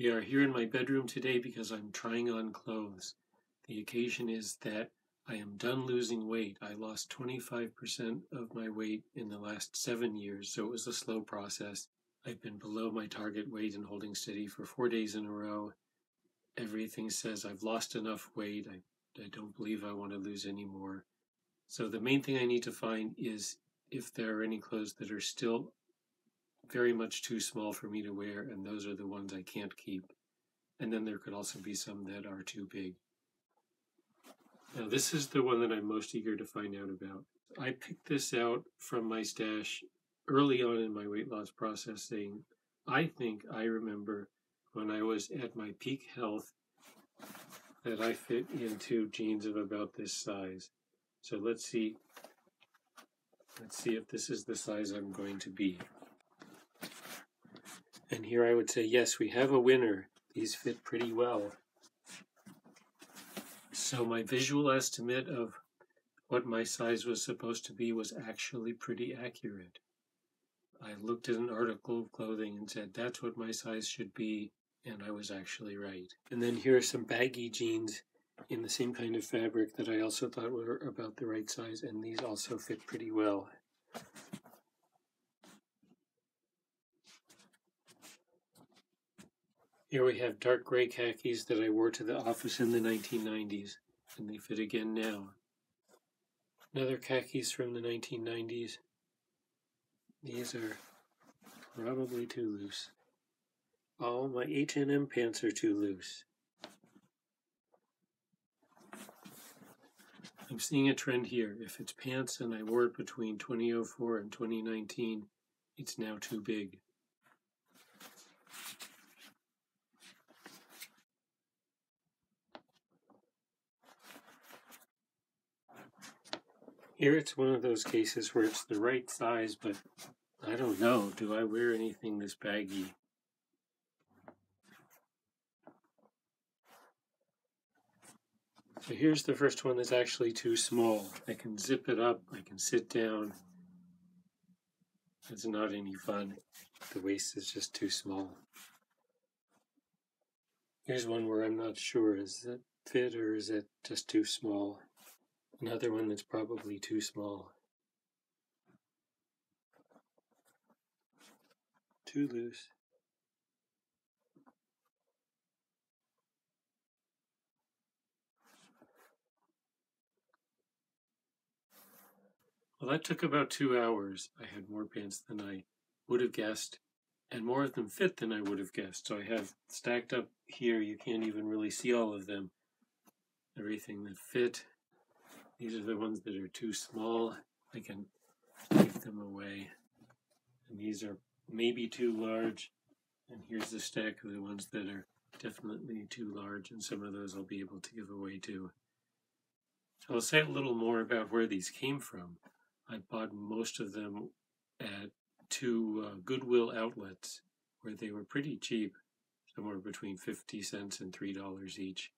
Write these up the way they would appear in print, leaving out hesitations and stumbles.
We are here in my bedroom today because I'm trying on clothes. The occasion is that I am done losing weight. I lost 25% of my weight in the last 7 years, so it was a slow process. I've been below my target weight and holding steady for 4 days in a row. Everything says I've lost enough weight. I don't believe I want to lose any more. So the main thing I need to find is if there are any clothes that are still very much too small for me to wear, and those are the ones I can't keep. And then there could also be some that are too big. Now this is the one that I'm most eager to find out about. I picked this out from my stash early on in my weight loss process, saying, I think I remember when I was at my peak health that I fit into jeans of about this size. So let's see if this is the size I'm going to be. And here I would say, yes, we have a winner. These fit pretty well. So my visual estimate of what my size was supposed to be was actually pretty accurate. I looked at an article of clothing and said, that's what my size should be, and I was actually right. And then here are some baggy jeans in the same kind of fabric that I also thought were about the right size, and these also fit pretty well. Here we have dark gray khakis that I wore to the office in the 1990s, and they fit again now. Another khakis from the 1990s. These are probably too loose. All my H&M pants are too loose. I'm seeing a trend here. If it's pants and I wore it between 2004 and 2019, it's now too big. Here it's one of those cases where it's the right size, but I don't know. Do I wear anything this baggy? So here's the first one that's actually too small. I can zip it up, I can sit down. It's not any fun. The waist is just too small. Here's one where I'm not sure. Is it fit or is it just too small? Another one that's probably too small. Too loose. Well, that took about 2 hours. I had more pants than I would have guessed, and more of them fit than I would have guessed. So I have stacked up here. You can't even really see all of them. Everything that fit. These are the ones that are too small. I can take them away. And these are maybe too large. And here's the stack of the ones that are definitely too large, and some of those I'll be able to give away too. So I'll say a little more about where these came from. I bought most of them at 2 Goodwill outlets where they were pretty cheap, somewhere between 50 cents and $3 each.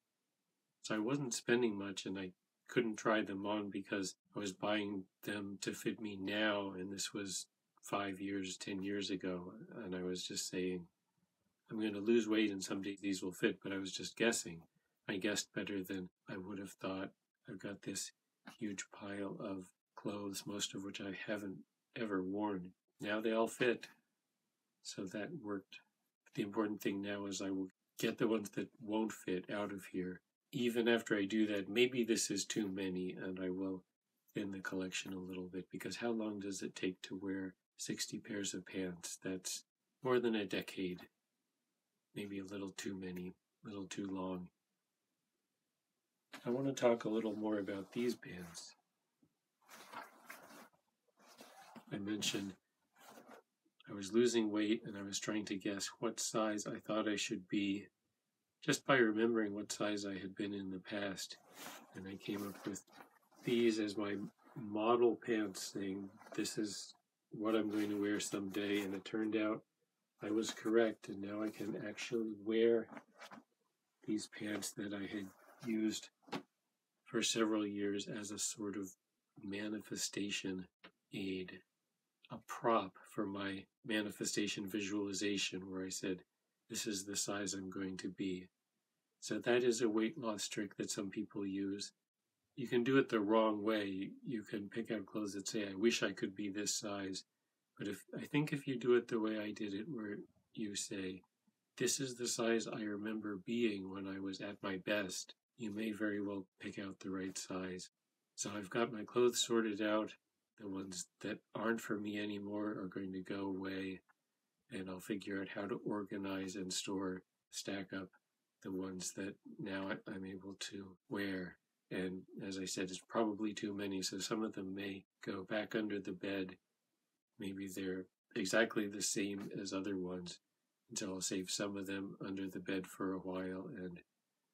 So I wasn't spending much, and I couldn't try them on because I was buying them to fit me now, and this was 5 years, 10 years ago, and I was just saying, I'm going to lose weight and someday these will fit, but I was just guessing. I guessed better than I would have thought. I've got this huge pile of clothes, most of which I haven't ever worn. Now they all fit, so that worked. The important thing now is I will get the ones that won't fit out of here. Even after I do that, maybe this is too many, and I will thin the collection a little bit, because how long does it take to wear 60 pairs of pants? That's more than a decade. Maybe a little too many, a little too long. I want to talk a little more about these pants. I mentioned I was losing weight and I was trying to guess what size I thought I should be just by remembering what size I had been in the past. And I came up with these as my model pants, saying this is what I'm going to wear someday, and it turned out I was correct, and now I can actually wear these pants that I had used for several years as a sort of manifestation aid, a prop for my manifestation visualization, where I said, this is the size I'm going to be. So that is a weight loss trick that some people use. You can do it the wrong way. You can pick out clothes that say, I wish I could be this size. But I think if you do it the way I did it, where you say, this is the size I remember being when I was at my best, you may very well pick out the right size. So I've got my clothes sorted out. The ones that aren't for me anymore are going to go away, and I'll figure out how to organize and stack up the ones that now I'm able to wear. And as I said, it's probably too many, so some of them may go back under the bed. Maybe they're exactly the same as other ones. And so I'll save some of them under the bed for a while and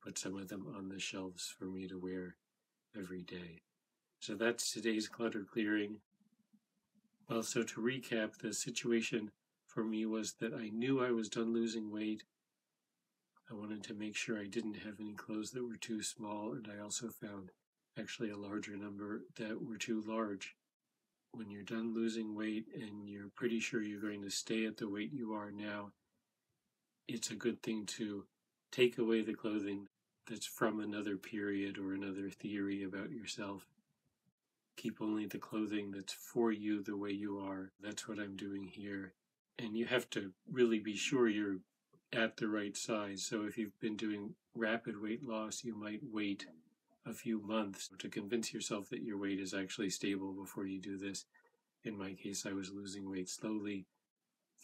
put some of them on the shelves for me to wear every day. So that's today's clutter clearing. Well, so to recap, the situation for me was that I knew I was done losing weight. I wanted to make sure I didn't have any clothes that were too small, and I also found actually a larger number that were too large. When you're done losing weight and you're pretty sure you're going to stay at the weight you are now, it's a good thing to take away the clothing that's from another period or another theory about yourself. Keep only the clothing that's for you the way you are. That's what I'm doing here. And you have to really be sure you're at the right size. So if you've been doing rapid weight loss, you might wait a few months to convince yourself that your weight is actually stable before you do this. In my case, I was losing weight slowly,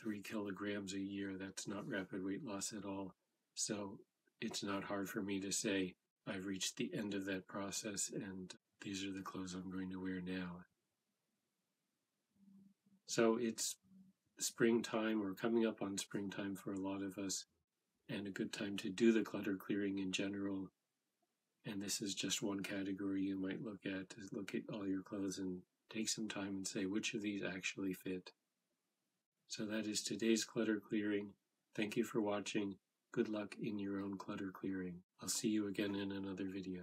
3 kilograms a year. That's not rapid weight loss at all. So it's not hard for me to say I've reached the end of that process and these are the clothes I'm going to wear now. So it's springtime, or coming up on springtime for a lot of us, and a good time to do the clutter clearing in general. And this is just one category you might look at, is look at all your clothes and take some time and say which of these actually fit. So that is today's clutter clearing. Thank you for watching. Good luck in your own clutter clearing. I'll see you again in another video.